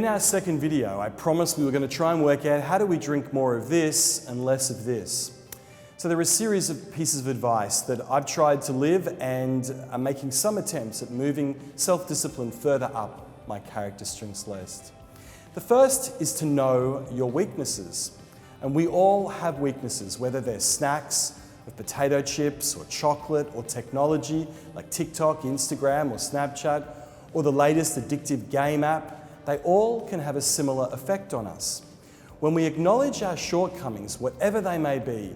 In our second video, I promised we were going to try and work out how do we drink more of this and less of this. So there are a series of pieces of advice that I've tried to live and are making some attempts at moving self-discipline further up my character strengths list. The first is to know your weaknesses. And we all have weaknesses, whether they're snacks of potato chips or chocolate or technology like TikTok, Instagram or Snapchat, or the latest addictive game app. They all can have a similar effect on us. When we acknowledge our shortcomings, whatever they may be,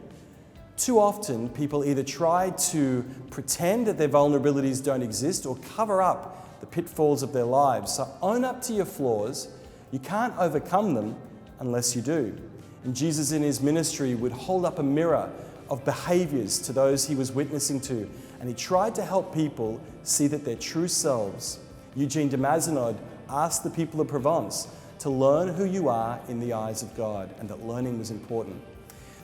too often people either try to pretend that their vulnerabilities don't exist or cover up the pitfalls of their lives. So own up to your flaws. You can't overcome them unless you do. And Jesus in his ministry would hold up a mirror of behaviors to those he was witnessing to, and he tried to help people see that their true selves. Eugene de Mazenod asked the people of Provence to learn who you are in the eyes of God, and that learning was important.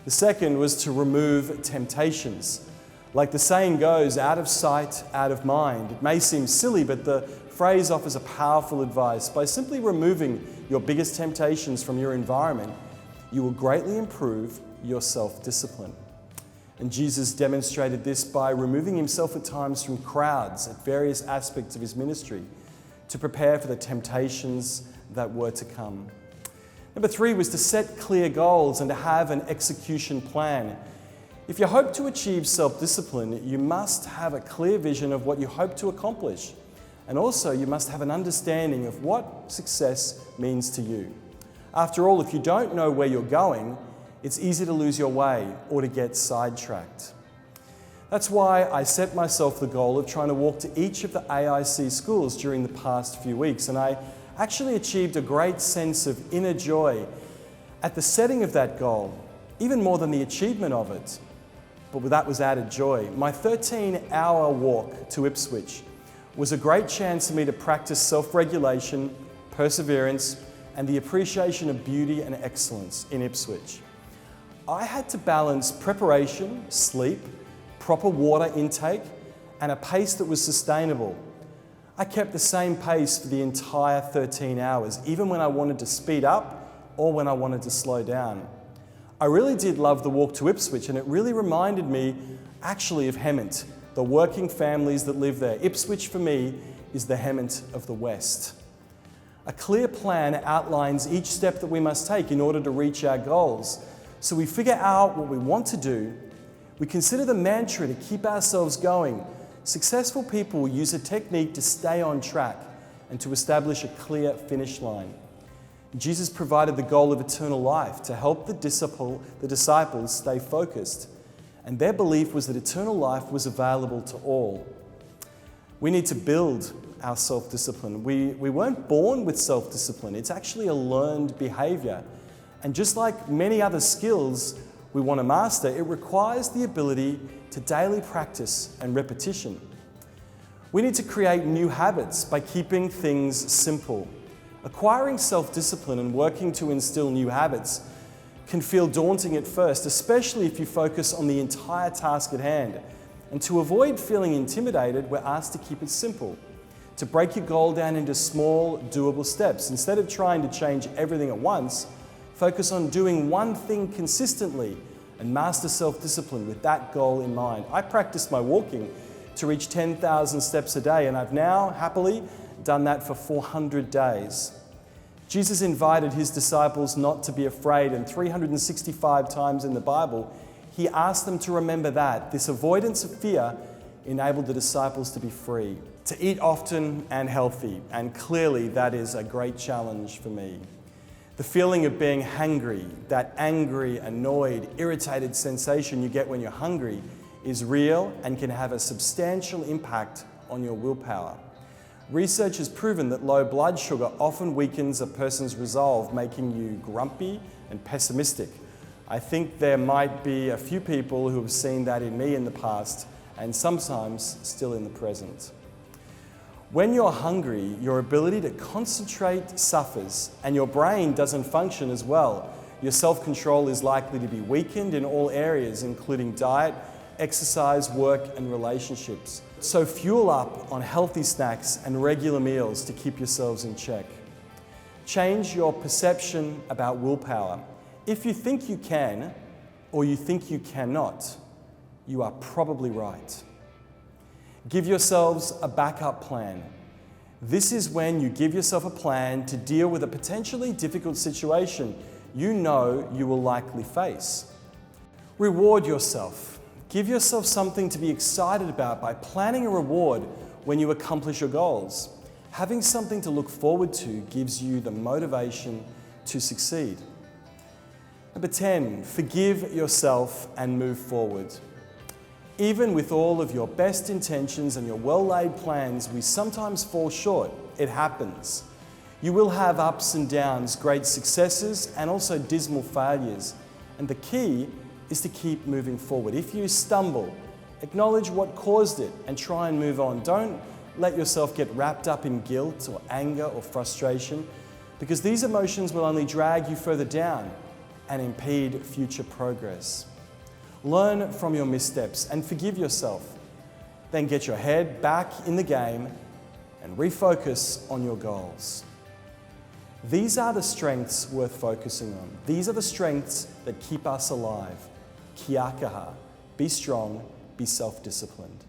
The second was to remove temptations. Like the saying goes, out of sight, out of mind. It may seem silly, but the phrase offers a powerful advice. By simply removing your biggest temptations from your environment, you will greatly improve your self-discipline. And Jesus demonstrated this by removing himself at times from crowds at various aspects of his ministry to prepare for the temptations that were to come. Number 3 was to set clear goals and to have an execution plan. If you hope to achieve self-discipline, you must have a clear vision of what you hope to accomplish. And also, you must have an understanding of what success means to you. After all, if you don't know where you're going, it's easy to lose your way or to get sidetracked. That's why I set myself the goal of trying to walk to each of the AIC schools during the past few weeks, and I actually achieved a great sense of inner joy at the setting of that goal, even more than the achievement of it. But that was added joy. My 13-hour walk to Ipswich was a great chance for me to practice self-regulation, perseverance, and the appreciation of beauty and excellence in Ipswich. I had to balance preparation, sleep, proper water intake, and a pace that was sustainable. I kept the same pace for the entire 13 hours, even when I wanted to speed up or when I wanted to slow down. I really did love the walk to Ipswich, and it really reminded me actually of Hemant, the working families that live there. Ipswich for me is the Hemant of the West. A clear plan outlines each step that we must take in order to reach our goals. So we figure out what we want to do. We consider the mantra to keep ourselves going. Successful people will use a technique to stay on track and to establish a clear finish line. Jesus provided the goal of eternal life to help the disciples stay focused. And their belief was that eternal life was available to all. We need to build our self-discipline. We weren't born with self-discipline. It's actually a learned behavior. And just like many other skills we want to master, it requires the ability to daily practice and repetition. We need to create new habits by keeping things simple. Acquiring self-discipline and working to instill new habits can feel daunting at first, especially if you focus on the entire task at hand. And to avoid feeling intimidated, we're asked to keep it simple, to break your goal down into small, doable steps. Instead of trying to change everything at once, focus on doing one thing consistently and master self-discipline with that goal in mind. I practiced my walking to reach 10,000 steps a day, and I've now happily done that for 400 days. Jesus invited his disciples not to be afraid, and 365 times in the Bible, he asked them to remember that. This avoidance of fear enabled the disciples to be free, to eat often and healthy, and clearly that is a great challenge for me. The feeling of being hangry, that angry, annoyed, irritated sensation you get when you're hungry, is real and can have a substantial impact on your willpower. Research has proven that low blood sugar often weakens a person's resolve, making you grumpy and pessimistic. I think there might be a few people who have seen that in me in the past and sometimes still in the present. When you're hungry, your ability to concentrate suffers and your brain doesn't function as well. Your self-control is likely to be weakened in all areas, including diet, exercise, work, and relationships. So fuel up on healthy snacks and regular meals to keep yourselves in check. Change your perception about willpower. If you think you can, or you think you cannot, you are probably right. Give yourselves a backup plan. This is when you give yourself a plan to deal with a potentially difficult situation you know you will likely face. Reward yourself. Give yourself something to be excited about by planning a reward when you accomplish your goals. Having something to look forward to gives you the motivation to succeed. Number 10, forgive yourself and move forward. Even with all of your best intentions and your well-laid plans, we sometimes fall short. It happens. You will have ups and downs, great successes, and also dismal failures. And the key is to keep moving forward. If you stumble, acknowledge what caused it and try and move on. Don't let yourself get wrapped up in guilt or anger or frustration, because these emotions will only drag you further down and impede future progress. Learn from your missteps and forgive yourself. Then get your head back in the game and refocus on your goals. These are the strengths worth focusing on. These are the strengths that keep us alive. Kia kaha. Be strong, be self-disciplined.